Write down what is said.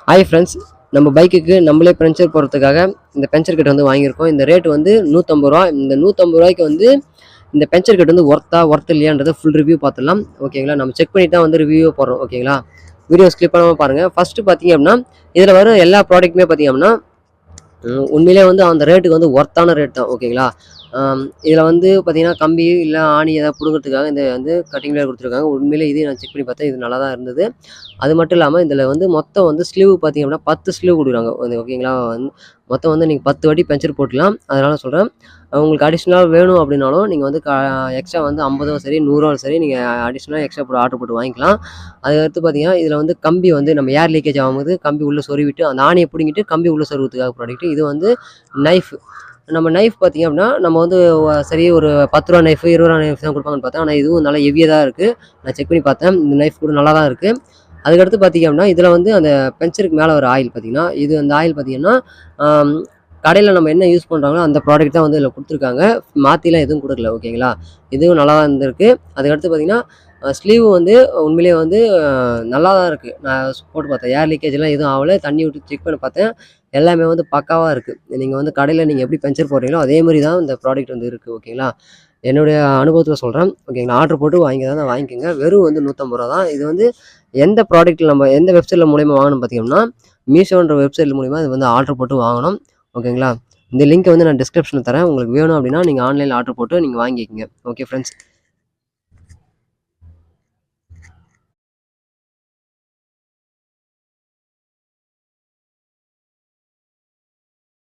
Hi friends, நம்ம பைக்குக்கு நம்மளே பஞ்சர் போடுறதுக்காக இந்த பஞ்சர் கிட் வந்து வாங்கியிருக்கோம். இந்த ரேட் வந்து ரூ. 150. இந்த ரூ. 150 வந்து இந்த பஞ்சர் கிட் வந்து ஒர்த் இல்லையான்றதை ஃபுல் ரிவ்யூ பார்த்துடலாம். ஓகேங்களா? நம்ம செக் பண்ணி தான் வந்து ரிவ்யூ போடுறோம். ஓகேங்களா? வீடியோ ஸ்கிப் பண்ணாமல் பாருங்கள். ஃபஸ்ட்டு பார்த்தீங்க அப்படின்னா, இதில் வர எல்லா ப்ராடக்ட்டுமே பார்த்தீங்க அப்படின்னா உண்மையிலே வந்து அந்த ரேட்டுக்கு வந்து ஒர்த்தான ரேட் தான். ஓகேங்களா? இதில் வந்து பார்த்தீங்கன்னா, கம்பி இல்லை ஆணி ஏதாவது பிடுங்கிறதுக்காக இந்த வந்து கட்டிங் பிளேயர் கொடுத்துருக்காங்க. உண்மையிலே இதையும் நான் செக் பண்ணி பார்த்தேன். இது நல்லா தான் இருந்தது. அது மட்டும் இல்லாமல் இதில் வந்து மொத்தம் வந்து ஸ்லீவ் பார்த்தீங்க அப்படின்னா 10 ஸ்லீவ் கொடுக்குறாங்க. ஓகேங்களா? மொத்தம் வந்து நீங்கள் 10 வாட்டி பஞ்சர் போட்டுக்கலாம். அதனால் சொல்கிறேன், உங்களுக்கு அடிஷ்னலாக வேணும் அப்படின்னாலும் நீங்கள் வந்து எக்ஸ்ட்ரா வந்து 50 சரி 100 சரி நீங்கள் அடிஷ்னலாக எக்ஸ்ட்ரா போட்டு ஆர்டர் போட்டு வாங்கிக்கலாம். அதுக்கடுத்து பார்த்தீங்கன்னா, இதில் வந்து கம்பி வந்து நம்ம ஏர் லீக்கேஜ் ஆகும்போது கம்பி உள்ளே சொருவிட்டு அந்த ஆணியை பிடுங்கிட்டு கம்பி உள்ளே சொருவதுக்காக ப்ராடக்ட். இது வந்து நைஃப். நம்ம நைஃப் பார்த்தீங்க அப்படின்னா, நம்ம வந்து சரி ஒரு ரூ. 10 நைஃப், ரூ. 20 நைஃப் தான் கொடுப்பாங்கன்னு பார்த்தேன். ஆனால் இதுவும் நல்லா ஹெவியாக தான் இருக்குது. நான் செக் பண்ணி பார்த்தேன். இந்த நைஃப் கூட நல்லா தான் இருக்குது. அதுக்கடுத்து பார்த்தீங்க அப்படின்னா, இதில் வந்து அந்த பஞ்சருக்கு மேலே வர ஆயில் பார்த்தீங்கன்னா, இது அந்த ஆயில் பார்த்தீங்கன்னா, கடையில் நம்ம என்ன யூஸ் பண்ணுறாங்களோ அந்த ப்ராடக்ட் தான் வந்து இதில் கொடுத்துருக்காங்க. மாற்றிலாம் எதுவும் கொடுக்கல. ஓகேங்களா? இதுவும் நல்லா தான் இருந்திருக்கு. அதுக்கடுத்து பார்த்தீங்கன்னா, ஸ்லீவ் வந்து உண்மையிலேயே வந்து நல்லா தான் இருக்குது. நான் போட்டு பார்த்தேன். ஏர் லீக்கேஜ்லாம் எதுவும் ஆகல. தண்ணி விட்டு செக் பண்ணி பார்த்தேன். எல்லாமே வந்து பக்காவாக இருக்குது. நீங்கள் வந்து கடையில் நீங்கள் எப்படி பஞ்சர் போடுறீங்களோ அதே மாதிரி தான் இந்த ப்ராடக்ட் வந்து இருக்குது. ஓகேங்களா? என்னுடைய அனுபவத்தில் சொல்கிறேன். ஓகேங்களா? ஆர்டர் போட்டு வாங்கிக்கிறதா வாங்கிக்கோங்க. வெறும் வந்து ரூ. 150 தான். இது வந்து எந்த ப்ராடக்ட்டில் நம்ம எந்த வெப்சைட்டில் மூலிமா வாங்கணும் பார்த்தீங்கன்னா, மீஷோன்ற வெப்சைட் மூலிமா இது வந்து ஆர்டர் போட்டு வாங்கணும். ஓகேங்களா? இந்த லிங்க்கை வந்து நான் டிஸ்கிரிப்ஷனில் தரேன். உங்களுக்கு வேணும் அப்படின்னா நீங்கள் ஆன்லைனில் ஆர்டர் போட்டு நீங்கள் வாங்கிக்கோங்க. Okay friends.